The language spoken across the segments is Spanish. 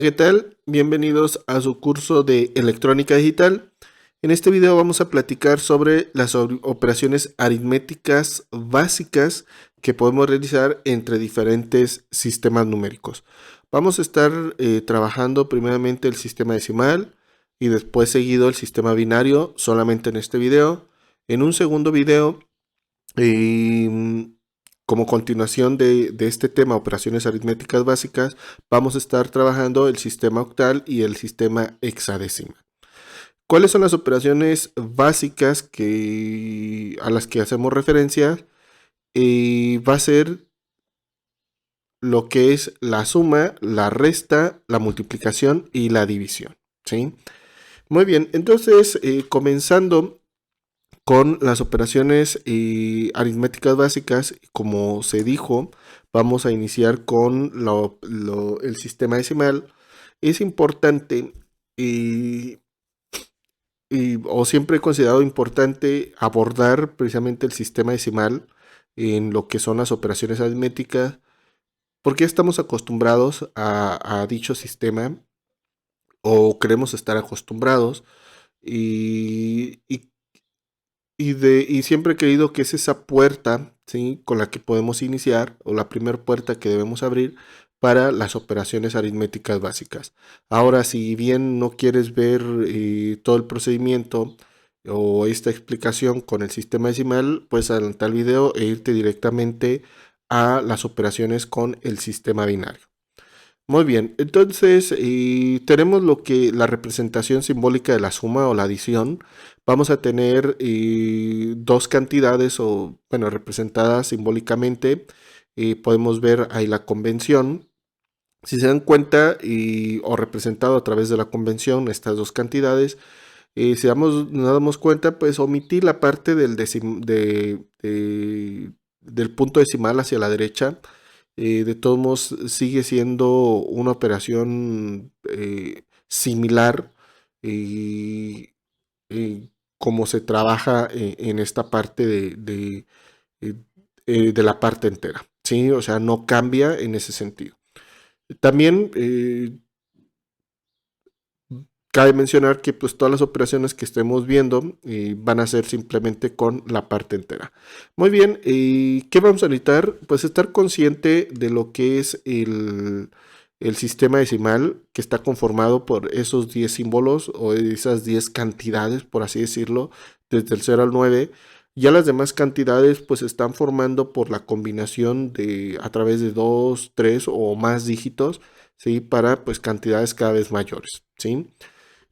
¿Qué tal? Bienvenidos a su curso de electrónica digital. En este video vamos a platicar sobre las operaciones aritméticas básicas que podemos realizar entre diferentes sistemas numéricos. Vamos a estar trabajando primeramente el sistema decimal y después seguido el sistema binario solamente en este video. En un segundo video, como continuación de este tema, operaciones aritméticas básicas, vamos a estar trabajando el sistema octal y el sistema hexadecimal. ¿Cuáles son las operaciones básicas a las que hacemos referencia? Va a ser lo que es la suma, la resta, la multiplicación y la división, ¿sí? Muy bien, entonces comenzando con las operaciones aritméticas básicas, como se dijo, vamos a iniciar con el sistema decimal. Es importante o siempre he considerado importante abordar precisamente el sistema decimal en lo que son las operaciones aritméticas, porque estamos acostumbrados a dicho sistema o queremos estar acostumbrados y y siempre he creído que es esa puerta, ¿sí?, con la que podemos iniciar, o la primera puerta que debemos abrir para las operaciones aritméticas básicas. Ahora, si bien no quieres ver todo el procedimiento o esta explicación con el sistema decimal, puedes adelantar el video e irte directamente a las operaciones con el sistema binario. Muy bien, entonces tenemos la representación simbólica de la suma o la adición. Vamos a tener dos cantidades representadas simbólicamente. Podemos ver ahí la convención. Si se dan cuenta o representado a través de la convención estas dos cantidades, si nos damos cuenta, pues omitir la parte del punto decimal hacia la derecha. De todos modos, sigue siendo una operación similar y, como se trabaja en esta parte eh, de la parte entera, ¿sí? O sea, no cambia en ese sentido. También cabe mencionar que pues todas las operaciones que estemos viendo van a ser simplemente con la parte entera. Muy bien, ¿qué vamos a necesitar? Pues estar consciente de lo que es el sistema decimal, que está conformado por esos 10 símbolos o esas 10 cantidades, por así decirlo, desde el 0 al 9. Ya las demás cantidades pues están formando por la combinación a través de 2, 3 o más dígitos, ¿sí?, para pues cantidades cada vez mayores, ¿sí?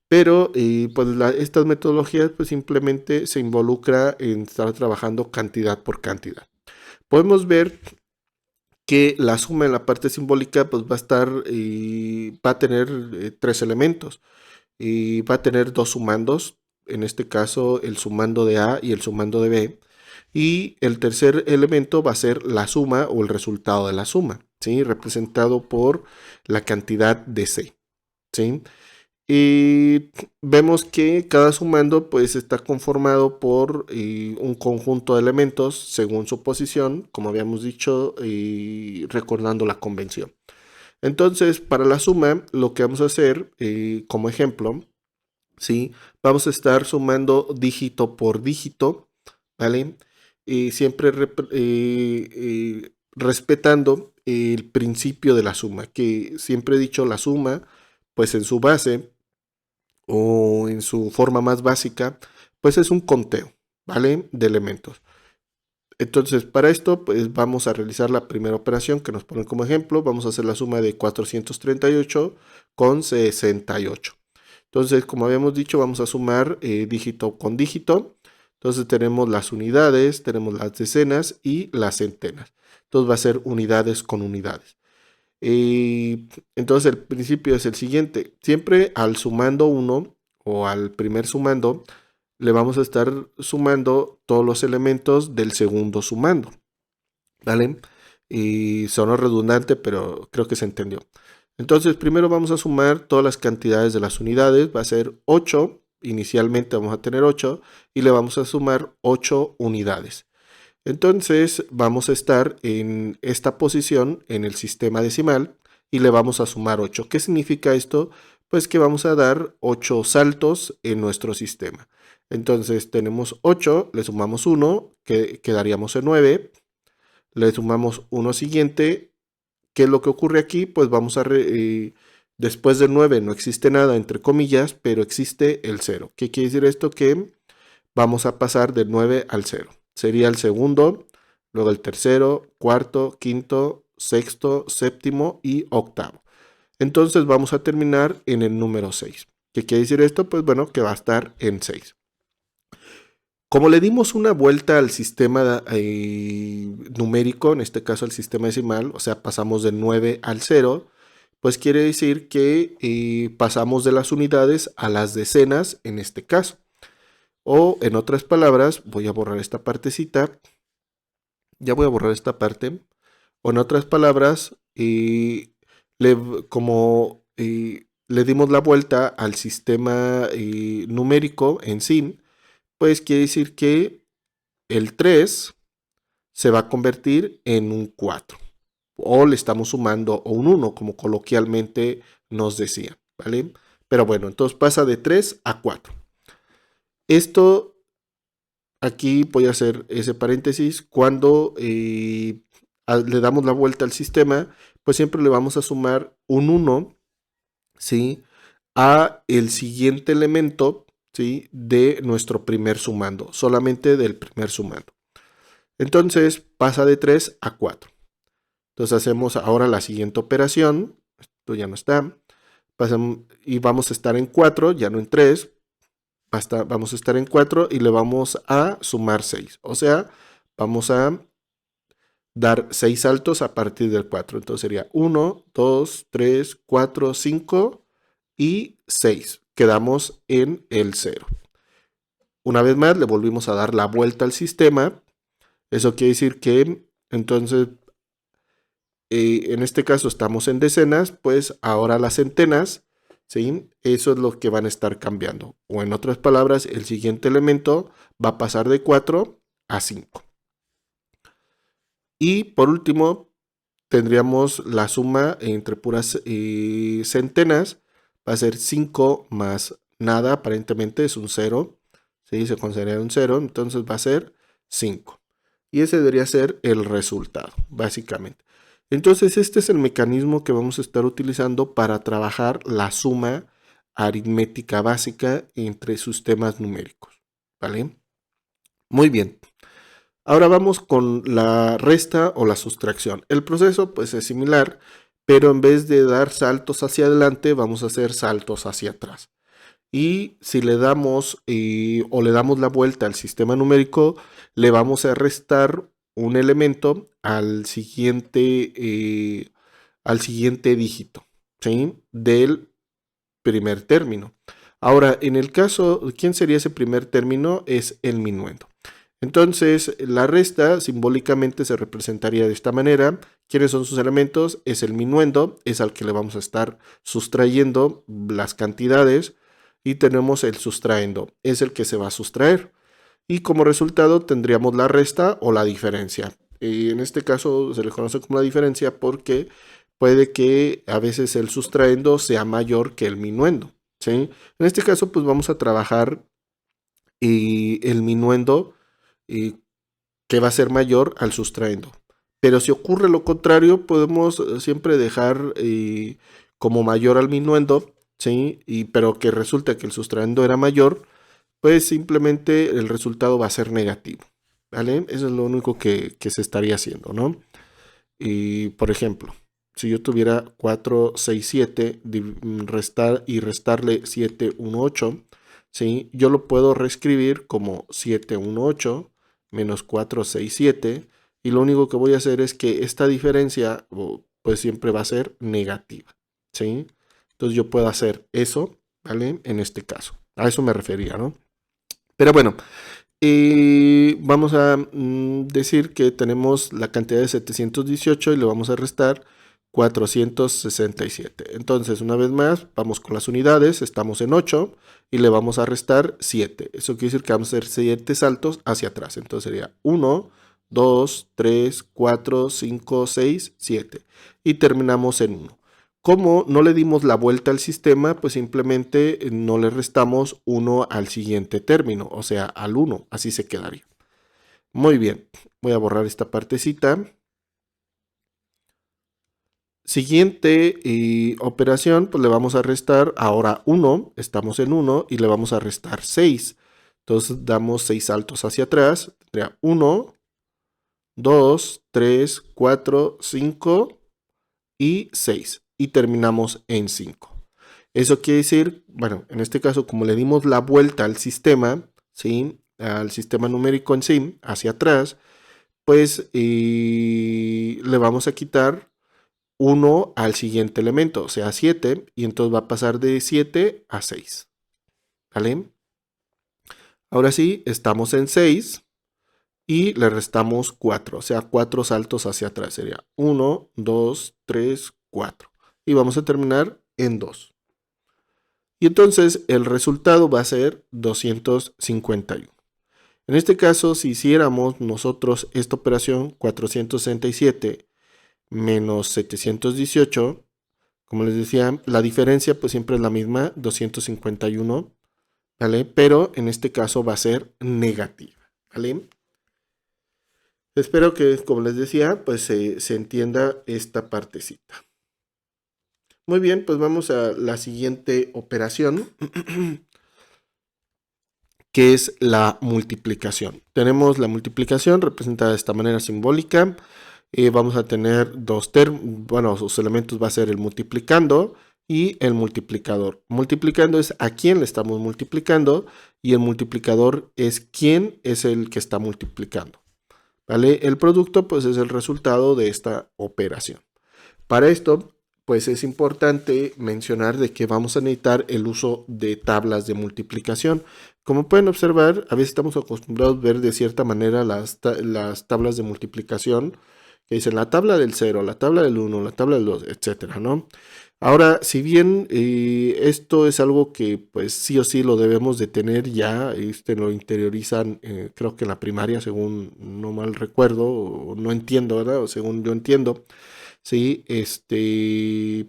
Pero pues estas metodologías pues simplemente se involucra en estar trabajando cantidad por cantidad. Podemos ver que la suma en la parte simbólica pues va a tener tres elementos. Va a tener dos sumandos, en este caso el sumando de A y el sumando de B. Y el tercer elemento va a ser la suma o el resultado de la suma, ¿sí?, representado por la cantidad de C, ¿sí? Y vemos que cada sumando pues está conformado por un conjunto de elementos según su posición, como habíamos dicho, y recordando la convención. Entonces, para la suma, lo que vamos a hacer, como ejemplo, ¿sí?, vamos a estar sumando dígito por dígito, ¿vale? Y siempre respetando el principio de la suma, que siempre he dicho la suma, pues en su base o en su forma más básica, pues es un conteo, ¿vale?, de elementos. Entonces, para esto, pues vamos a realizar la primera operación que nos ponen como ejemplo. Vamos a hacer la suma de 438 con 68. Entonces, como habíamos dicho, vamos a sumar dígito con dígito. Entonces tenemos las unidades, tenemos las decenas y las centenas. Entonces va a ser unidades con unidades. Entonces el principio es el siguiente. Siempre al sumando 1 o al primer sumando, le vamos a estar sumando todos los elementos del segundo sumando, ¿vale? Y sonó redundante, pero creo que se entendió. Entonces primero vamos a sumar todas las cantidades de las unidades. Va a ser 8. Inicialmente vamos a tener 8 y le vamos a sumar 8 unidades. Entonces vamos a estar en esta posición en el sistema decimal y le vamos a sumar 8. ¿Qué significa esto? Pues que vamos a dar 8 saltos en nuestro sistema. Entonces tenemos 8, le sumamos 1, que quedaríamos en 9, le sumamos uno siguiente. ¿Qué es lo que ocurre aquí? Pues vamos a... después del 9 no existe nada, entre comillas, pero existe el 0. ¿Qué quiere decir esto? Que vamos a pasar del 9 al 0. Sería el segundo, luego el tercero, cuarto, quinto, sexto, séptimo y octavo. Entonces vamos a terminar en el número 6. ¿Qué quiere decir esto? Pues bueno, que va a estar en 6. Como le dimos una vuelta al sistema numérico, en este caso al sistema decimal, o sea, pasamos del 9 al 0, pues quiere decir que pasamos de las unidades a las decenas en este caso. O en otras palabras, voy a borrar esta partecita, ya voy a borrar esta parte, o en otras palabras, como le dimos la vuelta al sistema numérico en sí, pues quiere decir que el 3 se va a convertir en un 4. O le estamos sumando un 1, como coloquialmente nos decía, ¿vale? Pero bueno, entonces pasa de 3 a 4. Esto, aquí voy a hacer ese paréntesis, cuando le damos la vuelta al sistema, pues siempre le vamos a sumar un 1, ¿sí? A el siguiente elemento, ¿sí? De nuestro primer sumando, solamente del primer sumando. Entonces pasa de 3 a 4. Entonces hacemos ahora la siguiente operación. Esto ya no está. Pasamos, y vamos a estar en 4, ya no en 3. Vamos a estar en 4 y le vamos a sumar 6. O sea, vamos a dar 6 saltos a partir del 4. Entonces sería 1, 2, 3, 4, 5 y 6. Quedamos en el 0. Una vez más le volvimos a dar la vuelta al sistema. Eso quiere decir que entonces en este caso estamos en decenas, pues ahora las centenas, ¿sí? Eso es lo que van a estar cambiando. O en otras palabras, el siguiente elemento va a pasar de 4 a 5. Y por último, tendríamos la suma entre puras centenas, va a ser 5 más nada, aparentemente es un 0, ¿sí? Se considera un 0, entonces va a ser 5. Y ese debería ser el resultado, básicamente. Entonces este es el mecanismo que vamos a estar utilizando para trabajar la suma aritmética básica entre sistemas numéricos, ¿vale? Muy bien. Ahora vamos con la resta o la sustracción. El proceso pues es similar, pero en vez de dar saltos hacia adelante, vamos a hacer saltos hacia atrás. Y si le damos o le damos la vuelta al sistema numérico, le vamos a restar un elemento al siguiente dígito, ¿sí? Del primer término. Ahora, en el caso, ¿quién sería ese primer término? Es el minuendo. Entonces, la resta simbólicamente se representaría de esta manera. ¿Quiénes son sus elementos? Es el minuendo, es al que le vamos a estar sustrayendo las cantidades. Y tenemos el sustraendo, es el que se va a sustraer. Y como resultado tendríamos la resta o la diferencia. Y en este caso se le conoce como la diferencia porque puede que a veces el sustraendo sea mayor que el minuendo, ¿sí? En este caso pues vamos a trabajar el minuendo que va a ser mayor al sustraendo. Pero si ocurre lo contrario, podemos siempre dejar como mayor al minuendo, ¿sí? Pero que resulta que el sustraendo era mayor, pues simplemente el resultado va a ser negativo, ¿vale? Eso es lo único que se estaría haciendo, ¿no? Y por ejemplo, si yo tuviera 4, 6, 7, restarle 7, 1, 8, ¿sí? Yo lo puedo reescribir como 7, 1, 8 menos 4, 6, 7, y lo único que voy a hacer es que esta diferencia pues siempre va a ser negativa, ¿sí? Entonces yo puedo hacer eso, ¿vale? En este caso, a eso me refería, ¿no? Pero bueno, vamos a decir que tenemos la cantidad de 718 y le vamos a restar 467. Entonces, una vez más, vamos con las unidades, estamos en 8 y le vamos a restar 7. Eso quiere decir que vamos a hacer 7 saltos hacia atrás. Entonces sería 1, 2, 3, 4, 5, 6, 7. Y terminamos en 1. Como no le dimos la vuelta al sistema, pues simplemente no le restamos 1 al siguiente término, o sea, al 1, así se quedaría. Muy bien, voy a borrar esta partecita. Siguiente operación, pues le vamos a restar ahora 1, estamos en 1 y le vamos a restar 6. Entonces damos 6 saltos hacia atrás, tendría 1, 2, 3, 4, 5 y 6. Y terminamos en 5. Eso quiere decir, bueno, en este caso, como le dimos la vuelta al sistema, ¿sí? Al sistema numérico en sí, hacia atrás, pues le vamos a quitar 1 al siguiente elemento, o sea, 7, y entonces va a pasar de 7 a 6. ¿Vale? Ahora sí, estamos en 6 y le restamos 4, o sea, 4 saltos hacia atrás. Sería 1, 2, 3, 4. Y vamos a terminar en 2. Y entonces el resultado va a ser 251. En este caso, si hiciéramos nosotros esta operación 467 menos 718, como les decía, la diferencia pues siempre es la misma, 251, ¿vale? Pero en este caso va a ser negativa, ¿vale? Espero que, como les decía, pues se entienda esta partecita. Muy bien, pues vamos a la siguiente operación, que es la multiplicación. Tenemos la multiplicación representada de esta manera simbólica. Vamos a tener dos términos, bueno, sus elementos va a ser el multiplicando y el multiplicador. Multiplicando es a quién le estamos multiplicando y el multiplicador es quién es el que está multiplicando. ¿Vale? El producto pues es el resultado de esta operación. Para esto pues es importante mencionar de que vamos a necesitar el uso de tablas de multiplicación. Como pueden observar, a veces estamos acostumbrados a ver de cierta manera las tablas de multiplicación que dicen la tabla del 0, la tabla del 1, la tabla del 2, etcétera, ¿no? Ahora, si bien esto es algo que pues sí o sí lo debemos de tener ya, lo interiorizan creo que en la primaria, según no mal recuerdo, o no entiendo, ¿verdad? O según yo entiendo, sí,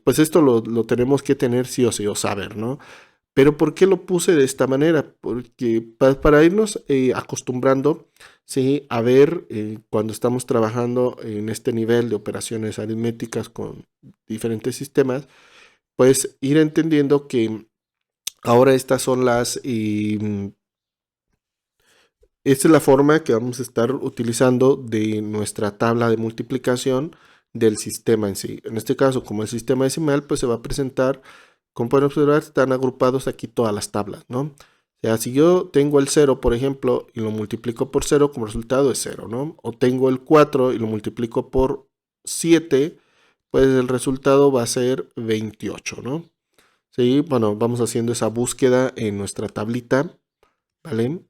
pues esto lo tenemos que tener sí o sí, o saber, ¿no? Pero ¿por qué lo puse de esta manera? Porque para irnos acostumbrando, ¿sí? A ver cuando estamos trabajando en este nivel de operaciones aritméticas con diferentes sistemas, pues ir entendiendo que ahora estas son esta es la forma que vamos a estar utilizando de nuestra tabla de multiplicación del sistema en sí. En este caso, como el sistema decimal, pues se va a presentar, como pueden observar, están agrupados aquí todas las tablas, ¿no? O sea, si yo tengo el 0, por ejemplo, y lo multiplico por 0, como resultado es 0, ¿no? O tengo el 4 y lo multiplico por 7, pues el resultado va a ser 28, ¿no? Sí, bueno, vamos haciendo esa búsqueda en nuestra tablita, ¿vale?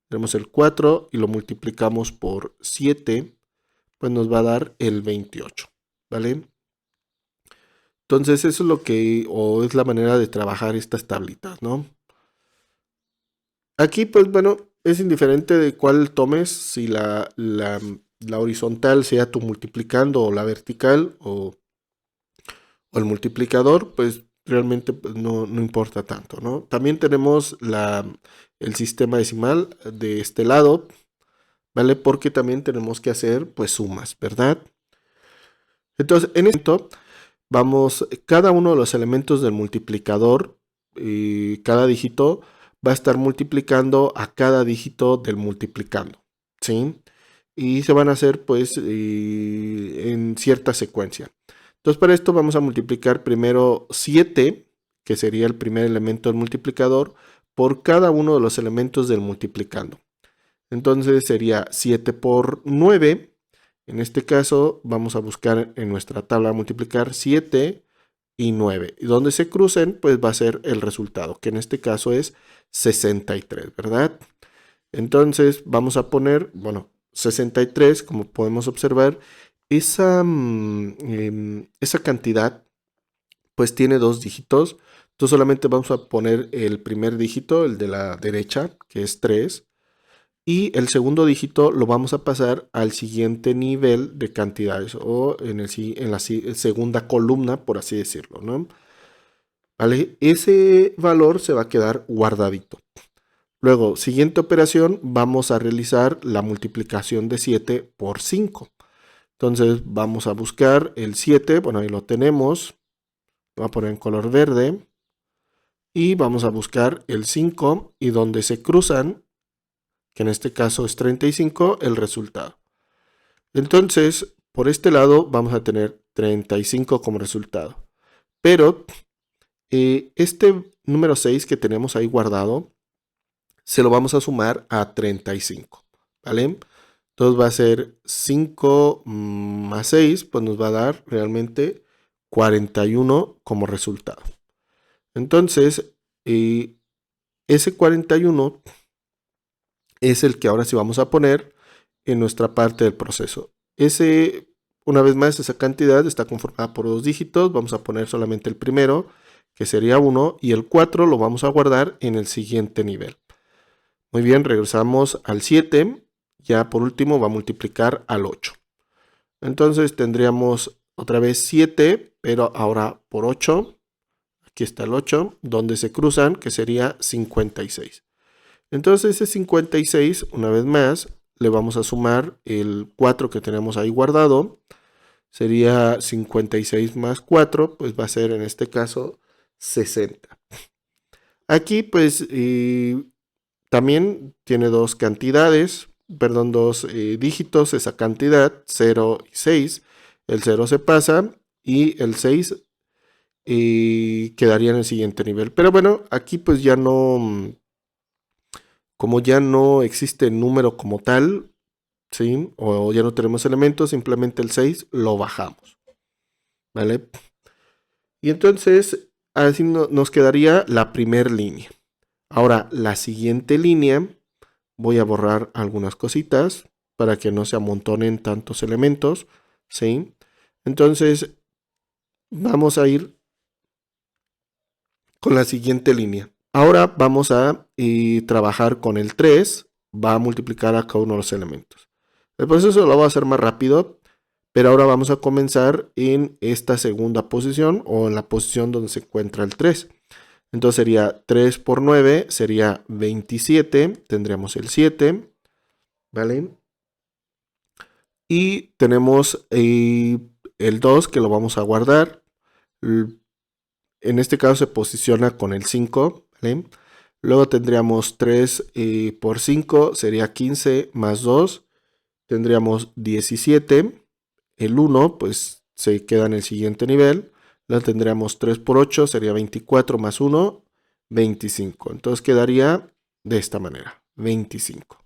Tenemos el 4 y lo multiplicamos por 7, pues nos va a dar el 28, ¿vale? Entonces eso es lo que, o es la manera de trabajar estas tablitas, ¿no? Aquí, pues bueno, es indiferente de cuál tomes, si la horizontal sea tu multiplicando o la vertical o el multiplicador, pues realmente pues, no importa tanto, ¿no? También tenemos el sistema decimal de este lado, ¿vale? Porque también tenemos que hacer pues sumas, ¿verdad? Entonces, en esto vamos, cada uno de los elementos del multiplicador, cada dígito va a estar multiplicando a cada dígito del multiplicando, ¿sí? Y se van a hacer pues en cierta secuencia. Entonces para esto vamos a multiplicar primero 7, que sería el primer elemento del multiplicador, por cada uno de los elementos del multiplicando. Entonces sería 7 por 9. En este caso vamos a buscar en nuestra tabla multiplicar 7 y 9. Y donde se crucen, pues va a ser el resultado, que en este caso es 63, ¿verdad? Entonces vamos a poner, bueno, 63, como podemos observar, esa cantidad pues tiene dos dígitos. Entonces solamente vamos a poner el primer dígito, el de la derecha, que es 3. y el segundo dígito lo vamos a pasar al siguiente nivel de cantidades o en la segunda columna, por así decirlo, ¿no? ¿Vale? Ese valor se va a quedar guardadito. Luego, siguiente operación, vamos a realizar la multiplicación de 7 por 5. Entonces vamos a buscar el 7, bueno, ahí lo tenemos, lo voy a poner en color verde, y vamos a buscar el 5 y donde se cruzan, que en este caso es 35, el resultado. Entonces, por este lado vamos a tener 35 como resultado. Pero este número 6 que tenemos ahí guardado, se lo vamos a sumar a 35, ¿vale? Entonces va a ser 5 más 6, pues nos va a dar realmente 41 como resultado. Entonces, ese 41 es el que ahora sí vamos a poner en nuestra parte del proceso. Una vez más, esa cantidad está conformada por dos dígitos. Vamos a poner solamente el primero, que sería 1, y el 4 lo vamos a guardar en el siguiente nivel. Muy bien, regresamos al 7. Ya por último va a multiplicar al 8. Entonces tendríamos otra vez 7, pero ahora por 8. Aquí está el 8, donde se cruzan, que sería 56. Entonces ese 56, una vez más, le vamos a sumar el 4 que tenemos ahí guardado. Sería 56 más 4, pues va a ser en este caso 60. Aquí pues también tiene dos cantidades, perdón, dos dígitos esa cantidad, 0 y 6. El 0 se pasa y el 6 quedaría en el siguiente nivel. Pero bueno, aquí pues ya no, como ya no existe número como tal, ¿sí? O ya no tenemos elementos, simplemente el 6 lo bajamos, ¿vale? Y entonces así nos quedaría la primera línea. Ahora, la siguiente línea, voy a borrar algunas cositas para que no se amontonen tantos elementos, ¿sí? Entonces, vamos a ir con la siguiente línea. Ahora vamos a trabajar con el 3, va a multiplicar a cada uno de los elementos. El proceso lo voy a hacer más rápido, pero ahora vamos a comenzar en esta segunda posición o en la posición donde se encuentra el 3. Entonces sería 3 por 9, sería 27, tendríamos el 7, ¿vale? Y tenemos el 2 que lo vamos a guardar. En este caso se posiciona con el 5, ¿vale? Luego tendríamos 3 por 5, sería 15 más 2, tendríamos 17. El 1 pues se queda en el siguiente nivel. Luego tendríamos 3 por 8, sería 24 más 1, 25. Entonces quedaría de esta manera, 25.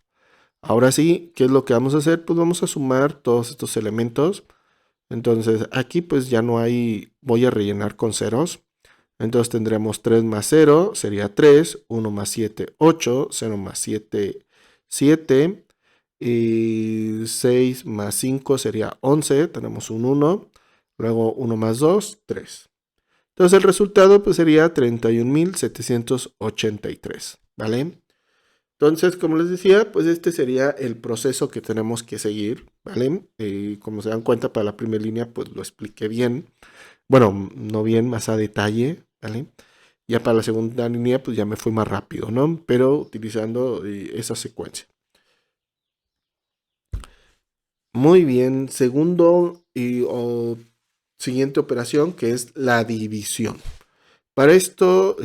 Ahora sí, ¿qué es lo que vamos a hacer? Pues vamos a sumar todos estos elementos. Entonces aquí pues ya no hay, voy a rellenar con ceros. Entonces tendremos 3 más 0, sería 3, 1 más 7, 8, 0 más 7, 7, y 6 más 5 sería 11, tenemos un 1, luego 1 más 2, 3. Entonces el resultado pues sería 31.783, ¿vale? Entonces, como les decía, pues este sería el proceso que tenemos que seguir, ¿vale? Como se dan cuenta, para la primera línea pues lo expliqué bien. Bueno, no bien, más a detalle, ¿vale? Ya para la segunda línea, pues ya me fui más rápido, ¿no? Pero utilizando esa secuencia. Muy bien, segundo o siguiente operación, que es la división. Para esto,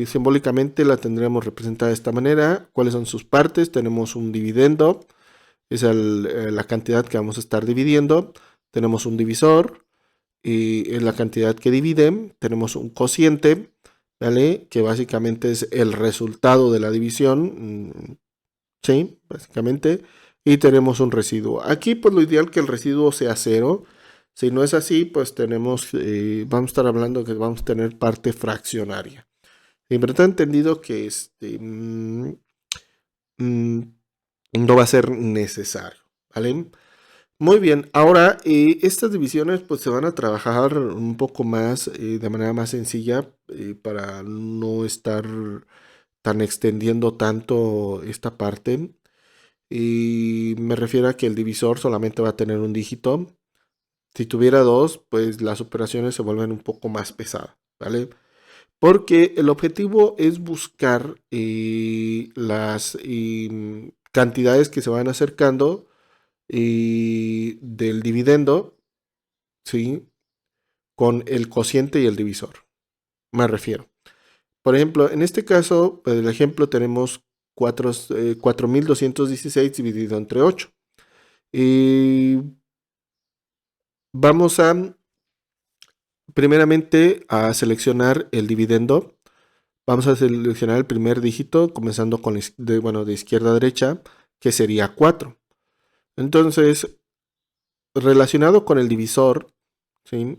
simbólicamente la tendremos representada de esta manera. ¿Cuáles son sus partes? Tenemos un dividendo, es la cantidad que vamos a estar dividiendo. Tenemos un divisor, y es la cantidad que divide. Tenemos un cociente, ¿vale? Que básicamente es el resultado de la división, ¿sí? Básicamente. Y tenemos un residuo. Aquí, pues lo ideal que el residuo sea cero. Si no es así, pues vamos a estar hablando que vamos a tener parte fraccionaria. Siempre está entendido que mm, no va a ser necesario, ¿vale? Muy bien, ahora estas divisiones pues se van a trabajar un poco más de manera más sencilla para no estar tan extendiendo tanto esta parte. Y me refiero a que el divisor solamente va a tener un dígito. Si tuviera dos, pues las operaciones se vuelven un poco más pesadas, ¿vale? Porque el objetivo es buscar las cantidades que se van acercando del dividendo, ¿sí? Con el cociente y el divisor, me refiero. Por ejemplo, en este caso, pues el ejemplo tenemos 4.216 dividido entre 8. Y vamos a, primeramente, a seleccionar el dividendo. Vamos a seleccionar el primer dígito, comenzando con de izquierda a derecha, que sería 4. Entonces, relacionado con el divisor, ¿sí?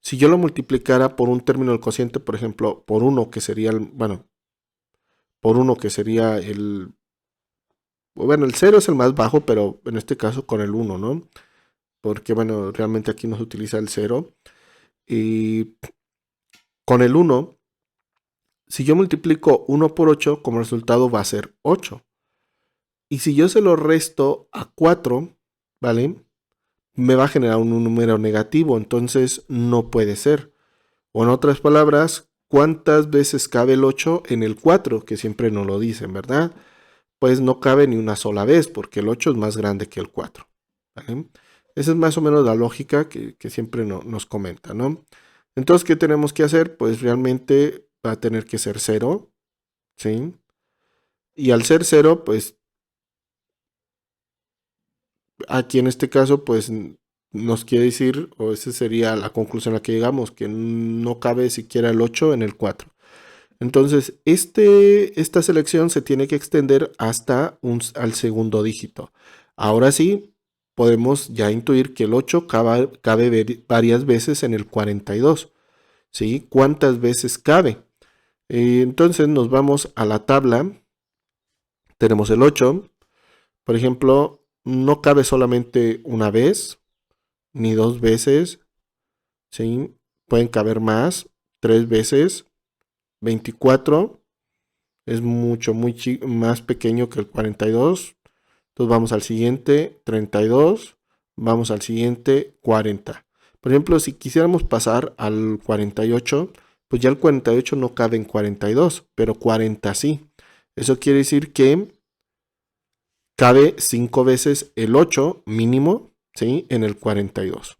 Si yo lo multiplicara por un término del cociente, por ejemplo, por 1, que sería por 1, que sería el 0 es el más bajo, pero en este caso con el 1, ¿no? Porque, bueno, realmente aquí no se utiliza el 0. Y con el 1, si yo multiplico 1 por 8, como resultado va a ser 8. Y si yo se lo resto a 4, ¿vale? Me va a generar un número negativo, entonces no puede ser. O en otras palabras, ¿cuántas veces cabe el 8 en el 4? Que siempre nos lo dicen, ¿verdad? Pues no cabe ni una sola vez, porque el 8 es más grande que el 4. ¿Vale? Esa es más o menos la lógica que siempre nos comenta, ¿no? Entonces, ¿qué tenemos que hacer? Pues realmente va a tener que ser 0, ¿sí? Y al ser 0, pues aquí en este caso, pues nos quiere decir, o esa sería la conclusión a la que llegamos, que no cabe siquiera el 8 en el 4. Entonces, esta selección se tiene que extender hasta al segundo dígito. Ahora sí, podemos ya intuir que el 8 cabe varias veces en el 42. ¿Sí? ¿Cuántas veces cabe? Entonces nos vamos a la tabla. Tenemos el 8. Por ejemplo, no cabe solamente una vez, ni dos veces. ¿Sí? Pueden caber más, 3 veces. 24 es mucho, más pequeño que el 42. Entonces vamos al siguiente, 32. Vamos al siguiente, 40. Por ejemplo, si quisiéramos pasar al 48, pues ya el 48 no cabe en 42, pero 40 sí. Eso quiere decir que cabe 5 veces el 8 mínimo, ¿sí? En el 42.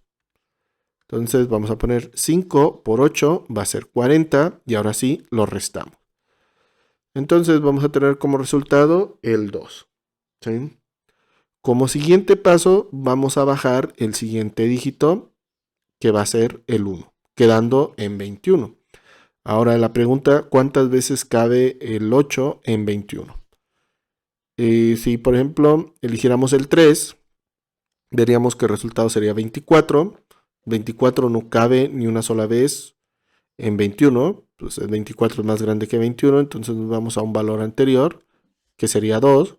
Entonces vamos a poner 5 por 8 va a ser 40 y ahora sí lo restamos. Entonces vamos a tener como resultado el 2. ¿Sí? Como siguiente paso vamos a bajar el siguiente dígito que va a ser el 1, quedando en 21. Ahora la pregunta, ¿cuántas veces cabe el 8 en 21? Si por ejemplo eligiéramos el 3, veríamos que el resultado sería 24. 24 no cabe ni una sola vez en 21, pues el 24 es más grande que 21, entonces nos vamos a un valor anterior, que sería 2.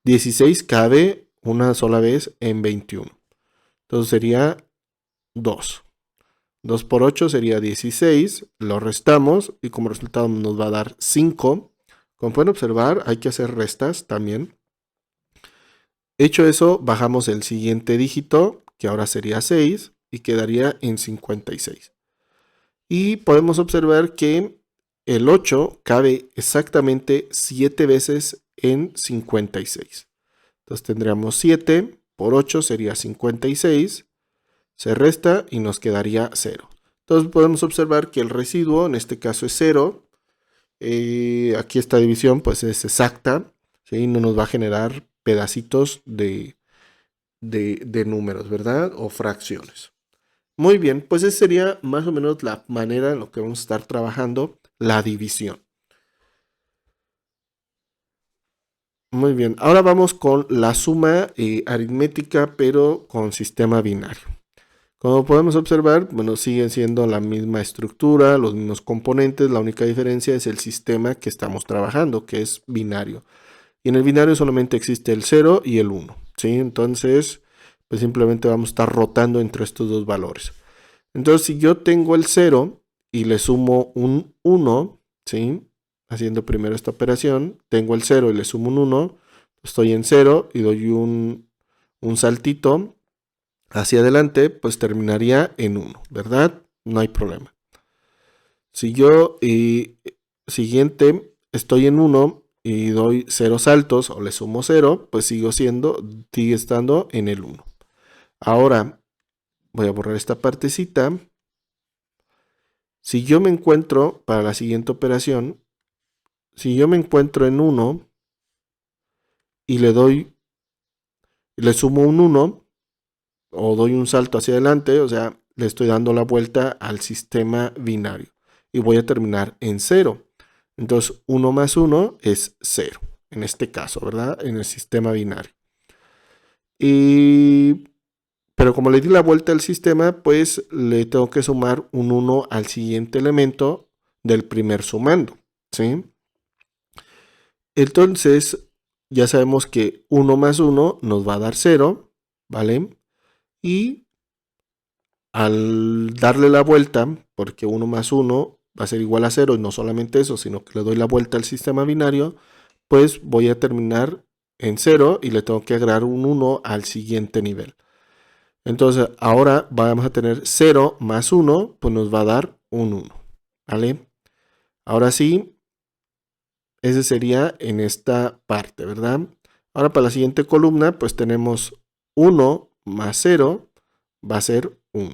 16 cabe una sola vez en 21, entonces sería 2. 2 por 8 sería 16, lo restamos y como resultado nos va a dar 5. Como pueden observar, hay que hacer restas también. Hecho eso, bajamos el siguiente dígito, que ahora sería 6, y quedaría en 56. Y podemos observar que el 8 cabe exactamente 7 veces en 56. Entonces tendríamos 7 por 8 sería 56. Se resta y nos quedaría 0. Entonces podemos observar que el residuo en este caso es 0. Aquí esta división pues es exacta, ¿sí? No nos va a generar pedacitos de números, ¿verdad? O fracciones. Muy bien, pues esa sería más o menos la manera en la que vamos a estar trabajando la división. Muy bien, ahora vamos con la suma aritmética, pero con sistema binario. Como podemos observar, bueno, siguen siendo la misma estructura, los mismos componentes, la única diferencia es el sistema que estamos trabajando, que es binario. Y en el binario solamente existe el 0 y el 1, ¿sí? Entonces, pues simplemente vamos a estar rotando entre estos dos valores. Entonces, si yo tengo el 0 y le sumo un 1, ¿sí? Haciendo primero esta operación, tengo el 0 y le sumo un 1, estoy en 0 y doy un saltito hacia adelante, pues terminaría en 1, ¿verdad? No hay problema. Si yo, siguiente, estoy en 1 y doy 0 saltos o le sumo 0, pues sigue estando en el 1. Ahora, voy a borrar esta partecita. Si yo me encuentro, para la siguiente operación, si yo me encuentro en 1 y le sumo un 1 o doy un salto hacia adelante, o sea, le estoy dando la vuelta al sistema binario y voy a terminar en 0. Entonces, 1 más 1 es 0, en este caso, ¿verdad? En el sistema binario. Pero como le di la vuelta al sistema, pues le tengo que sumar un 1 al siguiente elemento del primer sumando, ¿sí? Entonces, ya sabemos que 1 más 1 nos va a dar 0, ¿vale? Y al darle la vuelta, porque 1 más 1 va a ser igual a 0, y no solamente eso, sino que le doy la vuelta al sistema binario, pues voy a terminar en 0 y le tengo que agregar un 1 al siguiente nivel. Entonces, ahora vamos a tener 0 más 1, pues nos va a dar un 1, ¿vale? Ahora sí, ese sería en esta parte, ¿verdad? Ahora para la siguiente columna, pues tenemos 1 más 0 va a ser 1.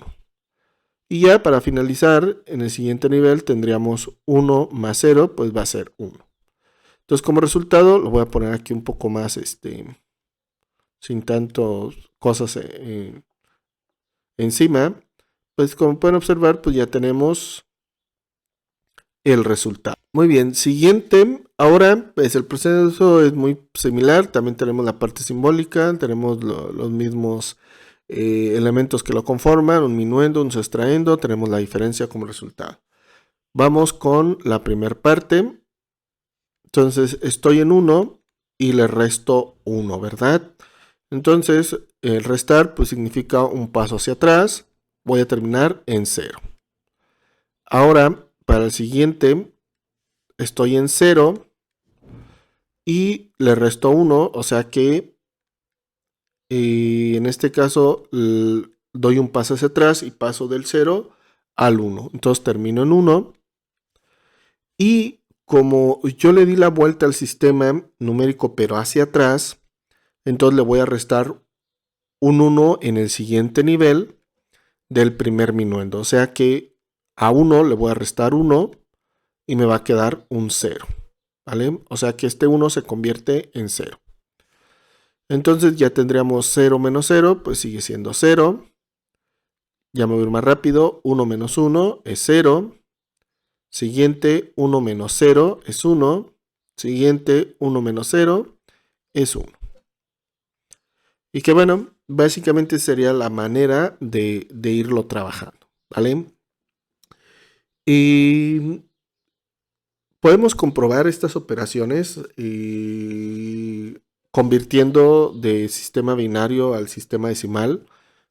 Y ya para finalizar, en el siguiente nivel tendríamos 1 más 0, pues va a ser 1. Entonces, como resultado, lo voy a poner aquí un poco más, sin tantas cosas encima. Pues como pueden observar, pues ya tenemos el resultado. Muy bien, siguiente. Ahora, pues el proceso es muy similar. También tenemos la parte simbólica, tenemos los mismos elementos que lo conforman, un minuendo, un sustraendo, tenemos la diferencia como resultado. Vamos con la primera parte. Entonces, estoy en 1 y le resto 1, ¿verdad? Entonces, el restar pues significa un paso hacia atrás. Voy a terminar en 0. Ahora, para el siguiente, estoy en 0 y le resto 1, o sea que en este caso doy un paso hacia atrás y paso del 0 al 1. Entonces termino en 1 y como yo le di la vuelta al sistema numérico pero hacia atrás, entonces le voy a restar un 1 en el siguiente nivel del primer minuendo. O sea que a 1 le voy a restar 1 y me va a quedar un 0. ¿Vale? O sea que este 1 se convierte en 0. Entonces ya tendríamos 0 menos 0, pues sigue siendo 0. Ya me voy a ir más rápido. 1 menos 1 es 0. Siguiente, 1 menos 0 es 1. Siguiente, 1 menos 0 es 1. Y que bueno, básicamente sería la manera de irlo trabajando, ¿vale? Y podemos comprobar estas operaciones convirtiendo de sistema binario al sistema decimal.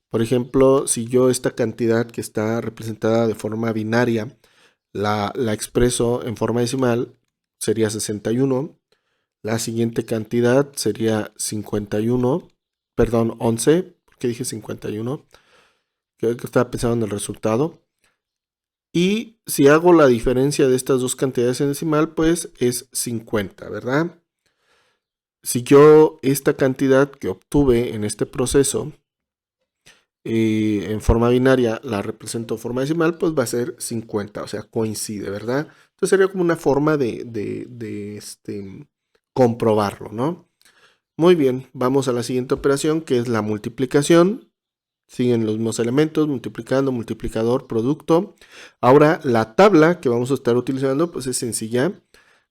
Por ejemplo, si yo esta cantidad que está representada de forma binaria la expreso en forma decimal, sería 61. La siguiente cantidad sería 51, perdón, 11, ¿por qué dije 51? Creo que estaba pensando en el resultado. Y si hago la diferencia de estas dos cantidades en decimal, pues es 50, ¿verdad? Si yo esta cantidad que obtuve en este proceso en forma binaria la represento en forma decimal, pues va a ser 50, o sea, coincide, ¿verdad? Entonces sería como una forma de comprobarlo, ¿no? Muy bien, vamos a la siguiente operación que es la multiplicación. Siguen los mismos elementos, multiplicando, multiplicador, producto. Ahora la tabla que vamos a estar utilizando pues es sencilla.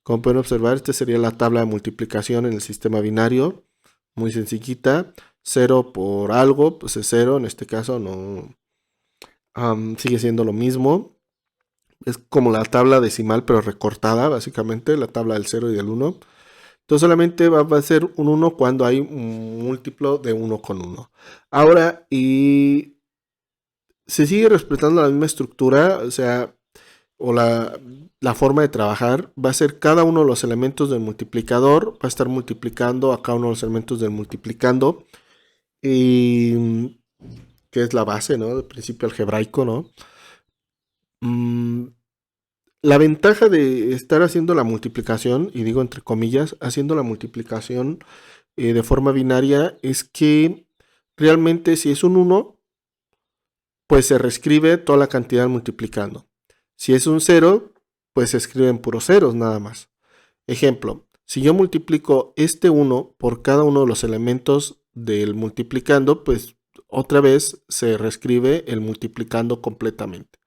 Como pueden observar, esta sería la tabla de multiplicación en el sistema binario. Muy sencillita. 0 por algo, pues es 0. En este caso no sigue siendo lo mismo. Es como la tabla decimal pero recortada, básicamente, la tabla del 0 y del 1. Entonces solamente va a ser un 1 cuando hay un múltiplo de 1 con 1. Ahora, y se sigue respetando la misma estructura, o sea, o la la forma de trabajar va a ser cada uno de los elementos del multiplicador, va a estar multiplicando a cada uno de los elementos del multiplicando, y, que es la base, ¿no? Del principio algebraico, ¿no? Mm, la ventaja de estar haciendo la multiplicación, y digo entre comillas, haciendo la multiplicación de forma binaria, es que realmente si es un 1, pues se reescribe toda la cantidad multiplicando. Si es un 0, pues se escriben puros ceros nada más. Ejemplo, si yo multiplico este 1 por cada uno de los elementos del multiplicando, pues otra vez se reescribe el multiplicando completamente.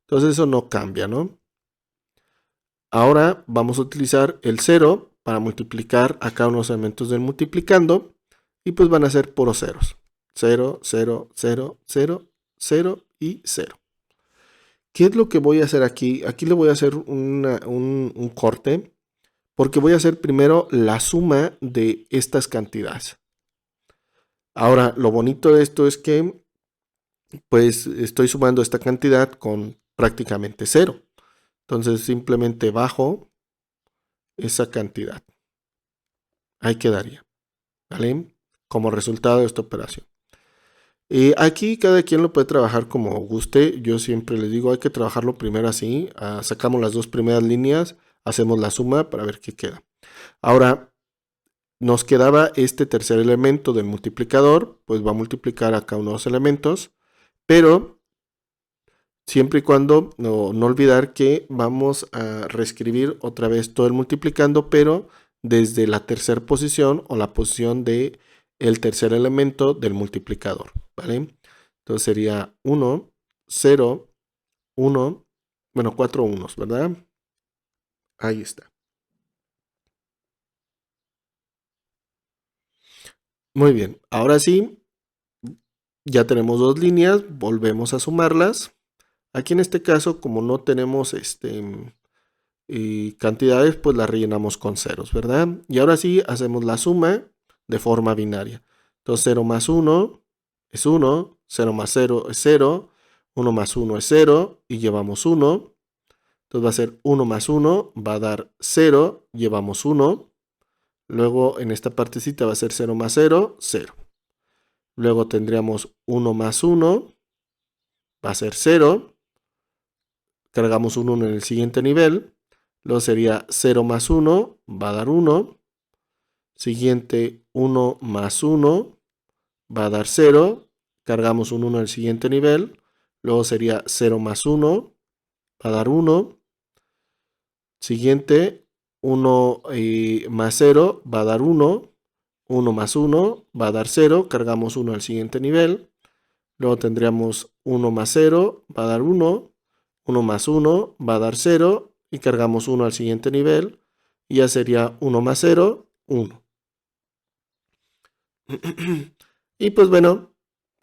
Entonces eso no cambia, ¿no? Ahora vamos a utilizar el 0 para multiplicar a cada uno de los elementos del multiplicando, y pues van a ser puros ceros. 0, 0, 0, 0, 0 y 0. ¿Qué es lo que voy a hacer aquí? Aquí le voy a hacer un corte, porque voy a hacer primero la suma de estas cantidades. Ahora, lo bonito de esto es que pues estoy sumando esta cantidad con prácticamente 0. Entonces simplemente bajo esa cantidad. Ahí quedaría, ¿vale? Como resultado de esta operación. Aquí cada quien lo puede trabajar como guste. Yo siempre les digo, hay que trabajarlo primero así. Sacamos las dos primeras líneas, hacemos la suma para ver qué queda. Ahora, nos quedaba este tercer elemento del multiplicador, pues va a multiplicar a cada uno de los elementos, pero siempre y cuando no olvidar que vamos a reescribir otra vez todo el multiplicando, pero desde la tercera posición o la posición de el tercer elemento del multiplicador, ¿vale? Entonces sería 1, 0, 1, bueno, 4 unos, ¿verdad? Ahí está. Muy bien, ahora sí, ya tenemos dos líneas, volvemos a sumarlas. Aquí en este caso, como no tenemos cantidades, pues las rellenamos con ceros, ¿verdad? Y ahora sí, hacemos la suma de forma binaria. Entonces 0 más 1 es 1, 0 más 0 es 0, 1 más 1 es 0 y llevamos 1. Entonces va a ser 1 más 1, va a dar 0, llevamos 1. Luego en esta partecita va a ser 0 más 0, 0. Luego tendríamos 1 más 1, va a ser 0. Cargamos un 1 en el siguiente nivel. Luego sería 0 más 1, va a dar 1. Siguiente, 1 más 1, va a dar 0. Cargamos un 1 en el siguiente nivel. Luego sería 0 más 1, va a dar 1. Siguiente, 1 más 0, va a dar 1. 1 más 1, va a dar 0. Cargamos 1 al siguiente nivel. Luego tendríamos 1 más 0, va a dar 1. 1 más 1 va a dar 0 y cargamos 1 al siguiente nivel y ya sería 1 más 0, 1. Y pues bueno,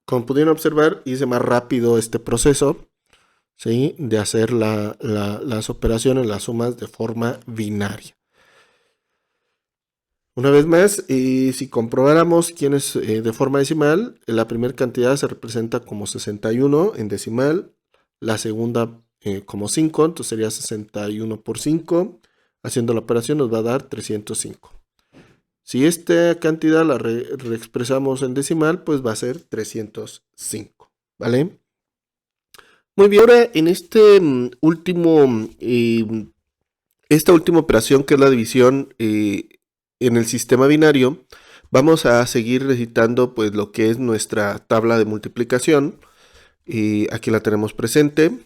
como pudieron observar, hice más rápido este proceso, ¿sí? De hacer las operaciones, las sumas de forma binaria. Una vez más, si comprobáramos quién es de forma decimal, la primera cantidad se representa como 61 en decimal, la segunda como 5, entonces sería 61 por 5. Haciendo la operación nos va a dar 305. Si esta cantidad la reexpresamos en decimal, pues va a ser 305, ¿vale? Muy bien, ahora en este esta última operación que es la división en el sistema binario, vamos a seguir recitando pues lo que es nuestra tabla de multiplicación. Y aquí la tenemos presente.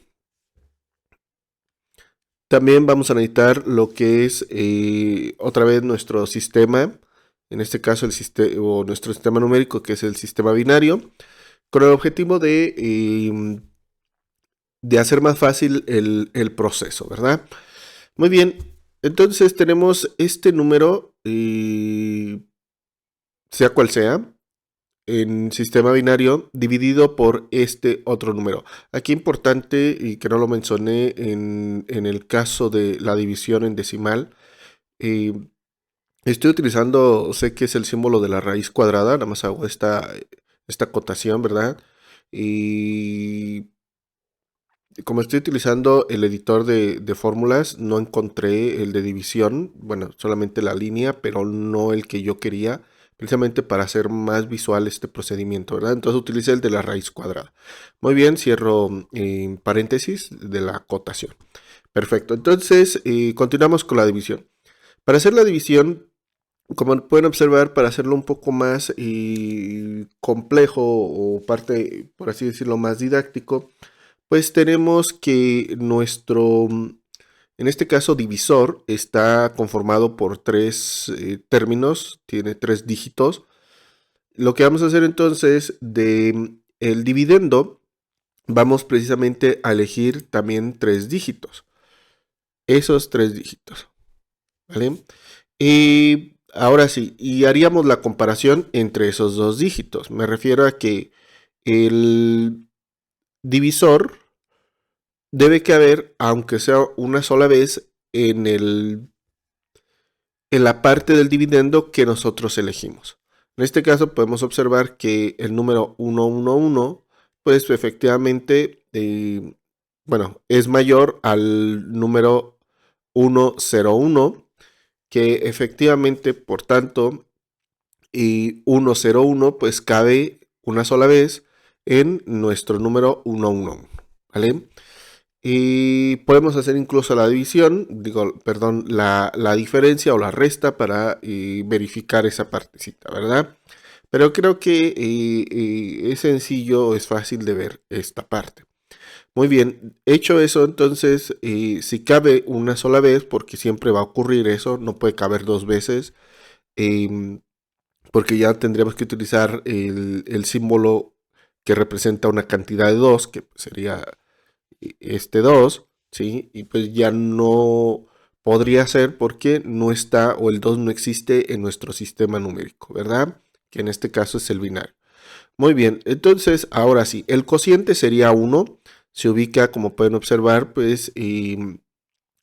También vamos a necesitar lo que es otra vez nuestro sistema, en este caso nuestro sistema numérico, que es el sistema binario, con el objetivo de hacer más fácil el proceso, ¿verdad? Muy bien, entonces tenemos este número, sea cual sea, en sistema binario dividido por este otro número. Aquí importante, y que no lo mencioné en el caso de la división en decimal, eh, estoy utilizando, sé que es el símbolo de la raíz cuadrada, nada más hago esta acotación, ¿verdad? Y como estoy utilizando el editor de fórmulas, no encontré el de división, bueno, solamente la línea, pero no el que yo quería, precisamente para hacer más visual este procedimiento, ¿verdad? Entonces utilicé el de la raíz cuadrada. Muy bien, cierro paréntesis de la acotación. Perfecto, entonces continuamos con la división. Para hacer la división, como pueden observar, para hacerlo un poco más complejo o parte, por así decirlo, más didáctico, pues tenemos que nuestro, en este caso, divisor está conformado por tres términos, tiene tres dígitos. Lo que vamos a hacer entonces de el dividendo, vamos precisamente a elegir también tres dígitos. Esos tres dígitos, ¿vale? Y ahora sí, y haríamos la comparación entre esos dos dígitos. Me refiero a que el divisor debe caber, aunque sea una sola vez, en la parte del dividendo que nosotros elegimos. En este caso podemos observar que el número 111, pues efectivamente, bueno, es mayor al número 101, que efectivamente, por tanto, y 101 pues cabe una sola vez en nuestro número 111, ¿vale? Y podemos hacer incluso la división, digo, perdón, la diferencia o la resta para verificar esa partecita, ¿verdad? Pero creo que es sencillo, es fácil de ver esta parte. Muy bien, hecho eso, entonces, si cabe una sola vez, porque siempre va a ocurrir eso, no puede caber dos veces, em, porque ya tendríamos que utilizar el símbolo que representa una cantidad de 2, que sería este 2, ¿sí? Y pues ya no podría ser porque no está o el 2 no existe en nuestro sistema numérico, ¿verdad? Que en este caso es el binario. Muy bien, entonces ahora sí, el cociente sería 1, se ubica, como pueden observar, pues en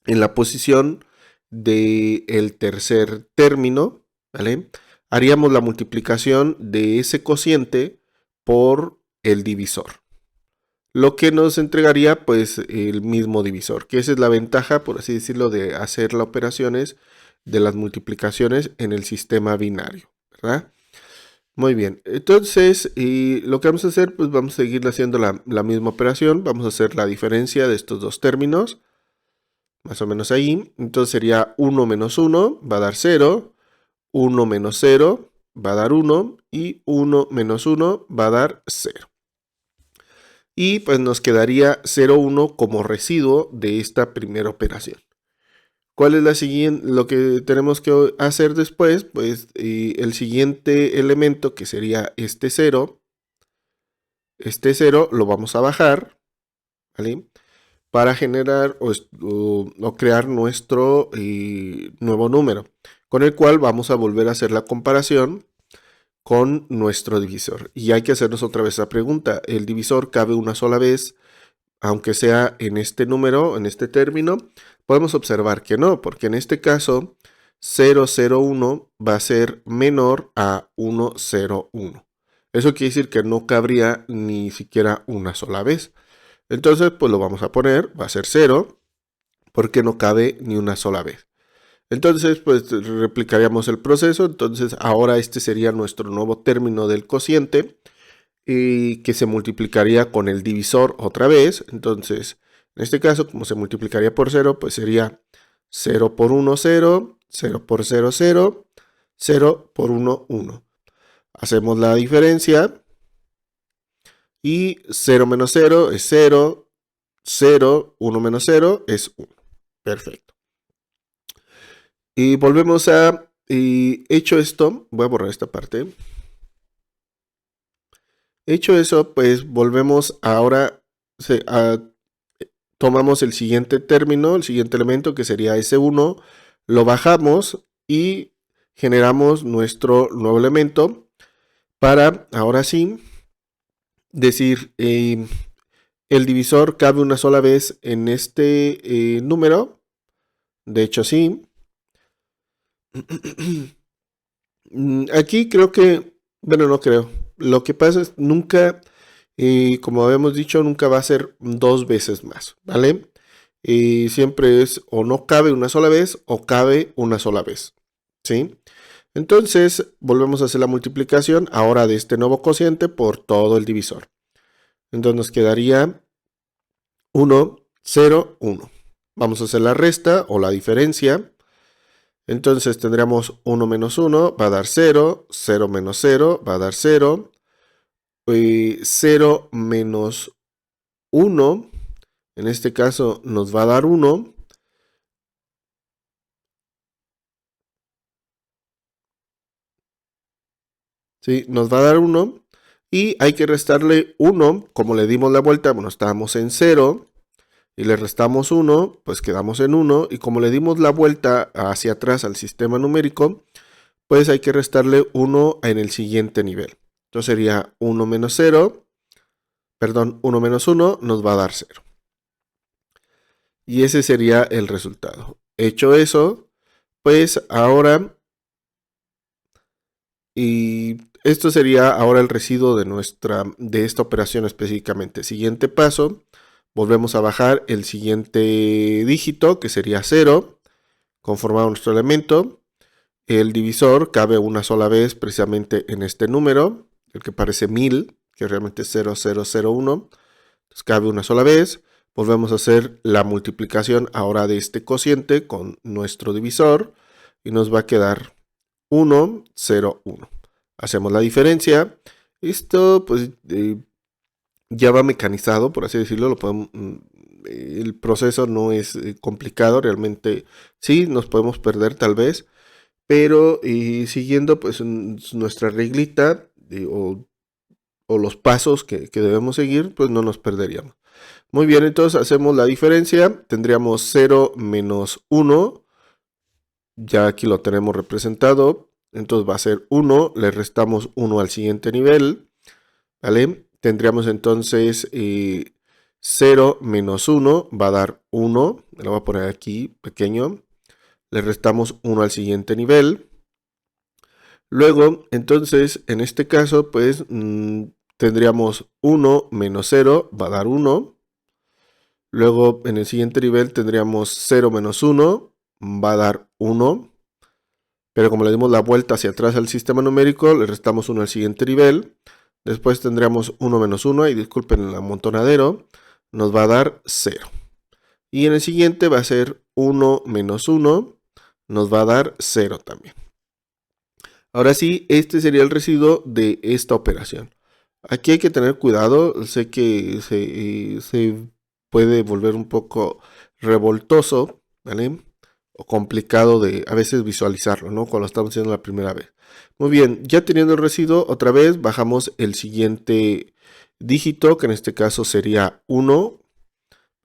la posición del tercer término, ¿vale? Haríamos la multiplicación de ese cociente por el divisor, lo que nos entregaría pues el mismo divisor, que esa es la ventaja, por así decirlo, de hacer las operaciones de las multiplicaciones en el sistema binario, ¿verdad? Muy bien, entonces lo que vamos a hacer, pues vamos a seguir haciendo la misma operación, vamos a hacer la diferencia de estos dos términos, más o menos ahí. Entonces sería 1 menos 1 va a dar 0, 1 menos 0 va a dar 1 y 1 menos 1 va a dar 0. Y pues nos quedaría 0,1 como residuo de esta primera operación. ¿Cuál es la siguiente? Lo que tenemos que hacer después, pues el siguiente elemento que sería este 0 lo vamos a bajar, ¿vale? Para generar o crear nuestro nuevo número, con el cual vamos a volver a hacer la comparación con nuestro divisor. Y hay que hacernos otra vez la pregunta, ¿el divisor cabe una sola vez, aunque sea en este número, en este término? Podemos observar que no, porque en este caso 001 va a ser menor a 101. Eso quiere decir que no cabría ni siquiera una sola vez. Entonces, pues lo vamos a poner, va a ser 0, porque no cabe ni una sola vez. Entonces, pues replicaríamos el proceso. Entonces, ahora este sería nuestro nuevo término del cociente, y que se multiplicaría con el divisor otra vez. Entonces, en este caso, como se multiplicaría por 0, pues sería 0 por 1, 0, 0 por 0, 0, 0 por 1, 1. Hacemos la diferencia y 0 menos 0 es 0, 0, 1 menos 0 es 1. Perfecto. Y volvemos a, hecho esto, voy a borrar esta parte. Hecho eso, pues volvemos ahora, tomamos el siguiente término, el siguiente elemento que sería S1, lo bajamos y generamos nuestro nuevo elemento para, ahora sí, decir, el divisor cabe una sola vez en este número. De hecho, sí. Aquí creo que, bueno, no creo. Lo que pasa es nunca Y como habíamos dicho, nunca va a ser dos veces más, ¿vale? Y siempre es o no cabe una sola vez o cabe una sola vez, ¿sí? Entonces, volvemos a hacer la multiplicación ahora de este nuevo cociente por todo el divisor. Entonces nos quedaría 1, 0, 1. Vamos a hacer la resta o la diferencia. Entonces tendríamos 1 menos 1 va a dar 0, 0 menos 0 va a dar 0, 0 menos 1, en este caso nos va a dar 1. ¿Sí? Nos va a dar 1 y hay que restarle 1, como le dimos la vuelta, bueno, estábamos en 0 y le restamos 1, pues quedamos en 1 y como le dimos la vuelta hacia atrás al sistema numérico, pues hay que restarle 1 en el siguiente nivel. Entonces sería 1 menos 0, perdón, 1 menos 1 nos va a dar 0. Y ese sería el resultado. Hecho eso, pues ahora, y esto sería ahora el residuo de esta operación específicamente. Siguiente paso, volvemos a bajar el siguiente dígito, que sería 0, conformado nuestro elemento. El divisor cabe una sola vez precisamente en este número, el que parece 1000, que realmente es 0001. Entonces cabe una sola vez. Volvemos a hacer la multiplicación ahora de este cociente con nuestro divisor y nos va a quedar 1, 0, 1. Hacemos la diferencia. Esto pues ya va mecanizado, por así decirlo. El proceso no es complicado, realmente sí, nos podemos perder tal vez, pero siguiendo pues nuestra reglita o los pasos que debemos seguir, pues no nos perderíamos. Muy bien, entonces hacemos la diferencia, tendríamos 0 menos 1, ya aquí lo tenemos representado, entonces va a ser 1, le restamos 1 al siguiente nivel, ¿vale? Tendríamos entonces 0 menos 1 va a dar 1, lo voy a poner aquí pequeño, le restamos 1 al siguiente nivel. Luego, entonces, en este caso, pues tendríamos 1 menos 0 va a dar 1. Luego, en el siguiente nivel tendríamos 0 menos 1 va a dar 1. Pero como le dimos la vuelta hacia atrás al sistema numérico, le restamos 1 al siguiente nivel. Después tendríamos 1 menos 1, y disculpen el amontonadero, nos va a dar 0. Y en el siguiente va a ser 1 menos 1, nos va a dar 0 también. Ahora sí, este sería el residuo de esta operación. Aquí hay que tener cuidado, sé que se puede volver un poco revoltoso, ¿vale? O complicado de a veces visualizarlo, ¿no? Cuando lo estamos haciendo la primera vez. Muy bien, ya teniendo el residuo, otra vez bajamos el siguiente dígito, que en este caso sería 1,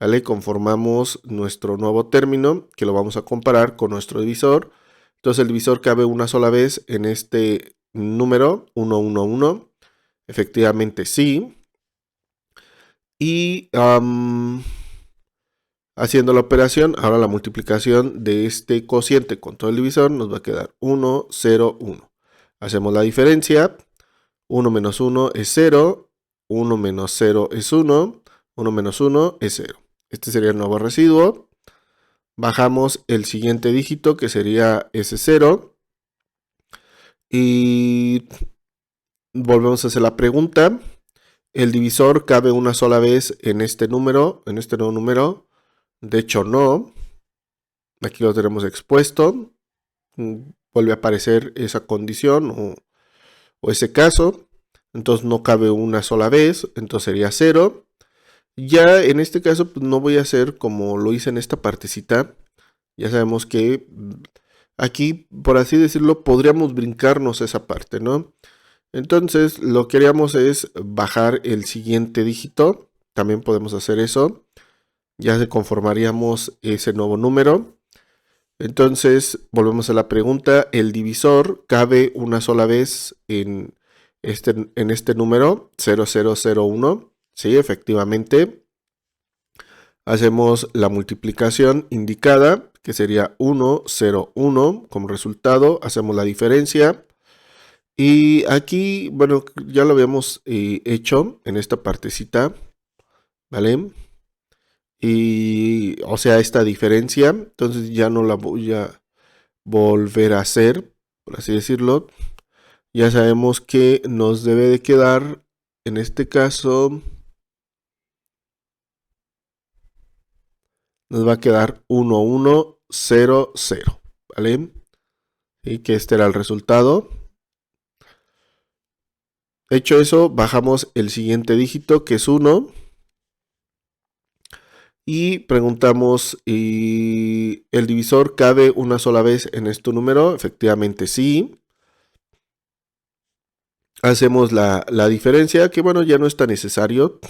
¿vale? Conformamos nuestro nuevo término, que lo vamos a comparar con nuestro divisor. Entonces el divisor cabe una sola vez en este número, 1, 1, 1. Efectivamente sí. Y haciendo la operación, ahora la multiplicación de este cociente con todo el divisor nos va a quedar 1, 0, 1. Hacemos la diferencia. 1 menos 1 es 0. 1 menos 0 es 1. 1 menos 1 es 0. Este sería el nuevo residuo. Bajamos el siguiente dígito, que sería ese 0. Y volvemos a hacer la pregunta. El divisor cabe una sola vez en este número, en este nuevo número. De hecho, no. Aquí lo tenemos expuesto. Vuelve a aparecer esa condición o ese caso. Entonces no cabe una sola vez. Entonces sería 0. Ya en este caso pues, no voy a hacer como lo hice en esta partecita. Ya sabemos que aquí, por así decirlo, podríamos brincarnos esa parte, ¿no? Entonces lo que haríamos es bajar el siguiente dígito. También podemos hacer eso. Ya se conformaríamos ese nuevo número. Entonces volvemos a la pregunta. El divisor cabe una sola vez en este número 0001. Sí, efectivamente. Hacemos la multiplicación indicada, que sería 1, 0, 1 como resultado. Hacemos la diferencia. Y aquí, bueno, ya lo habíamos hecho en esta partecita, ¿vale? Y, o sea, esta diferencia, entonces ya no la voy a volver a hacer, por así decirlo. Ya sabemos que nos debe de quedar, en este caso, nos va a quedar 1, 1, 0, 0, ¿vale? Y que este era el resultado. Hecho eso, bajamos el siguiente dígito, que es 1. Y preguntamos, ¿y el divisor cabe una sola vez en este número? Efectivamente sí. Hacemos la diferencia, que bueno, ya no está necesario.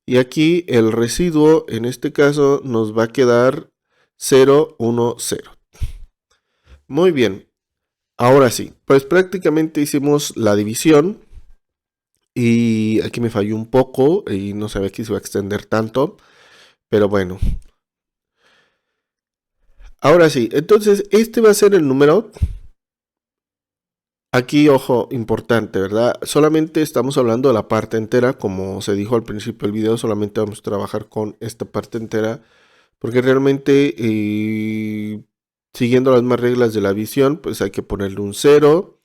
Y aquí el residuo, en este caso, nos va a quedar 0, 1, 0. Muy bien. Ahora sí, pues prácticamente hicimos la división. Y aquí me falló un poco y no sabía que se iba a extender tanto. Pero bueno. Ahora sí, entonces este va a ser el número. Aquí, ojo, importante, ¿verdad? Solamente estamos hablando de la parte entera, como se dijo al principio del video, solamente vamos a trabajar con esta parte entera, porque realmente, siguiendo las mismas reglas de la división, pues hay que ponerle un 0,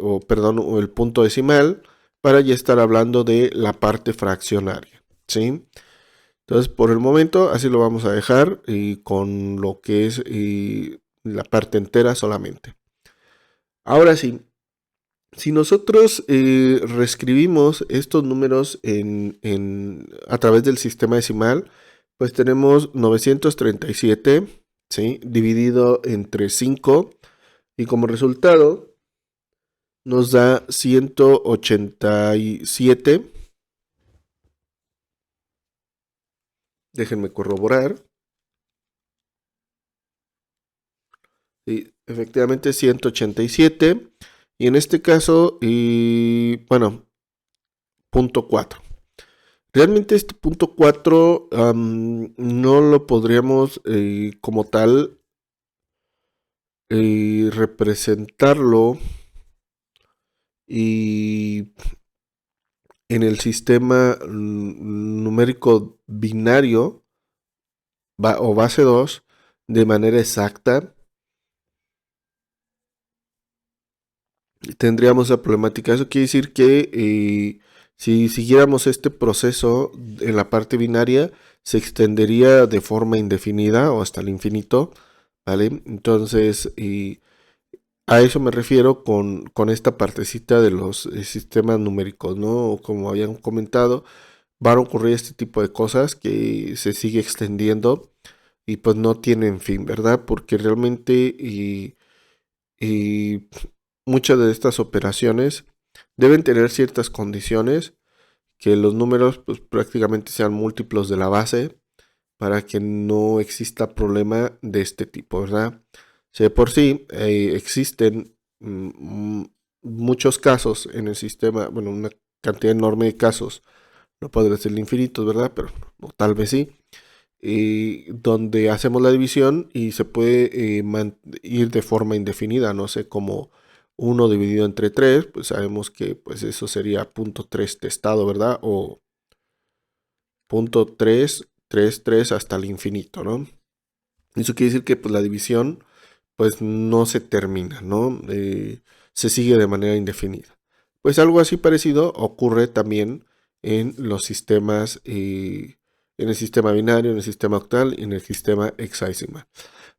o el punto decimal, para ya estar hablando de la parte fraccionaria, ¿sí? Entonces, por el momento, así lo vamos a dejar, con lo que es la parte entera solamente. Ahora sí, si nosotros reescribimos estos números a través del sistema decimal, pues tenemos 937, ¿sí? Dividido entre 5 y como resultado nos da 187. Déjenme corroborar. Sí, efectivamente 187. Y en este caso, bueno, punto 4. Realmente este punto 4 no lo podríamos como tal representarlo y en el sistema numérico binario o base 2 de manera exacta. Tendríamos la problemática. Eso quiere decir que si siguiéramos este proceso en la parte binaria, se extendería de forma indefinida o hasta el infinito, ¿vale? Entonces, a eso me refiero con esta partecita de los sistemas numéricos, ¿no? Como habían comentado, van a ocurrir este tipo de cosas que se sigue extendiendo y pues no tienen fin, ¿verdad? Porque realmente y muchas de estas operaciones deben tener ciertas condiciones, que los números pues prácticamente sean múltiplos de la base para que no exista problema de este tipo, ¿verdad? Si de por sí existen muchos casos en el sistema, bueno, una cantidad enorme de casos, no podría ser infinitos, ¿verdad? Pero o tal vez sí, donde hacemos la división y se puede ir de forma indefinida, no sé, como 1 dividido entre 3, pues sabemos que pues eso sería punto 3 testado, ¿verdad? O punto 3, 3, 3 hasta el infinito, ¿no? Eso quiere decir que pues la división pues no se termina, ¿no? Se sigue de manera indefinida. Pues algo así parecido ocurre también en los sistemas, en el sistema binario, en el sistema octal y en el sistema hexadecimal.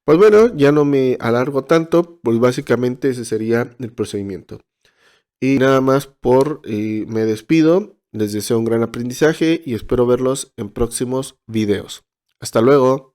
Pues bueno, ya no me alargo tanto, pues básicamente ese sería el procedimiento. Y nada más me despido, les deseo un gran aprendizaje y espero verlos en próximos videos. Hasta luego.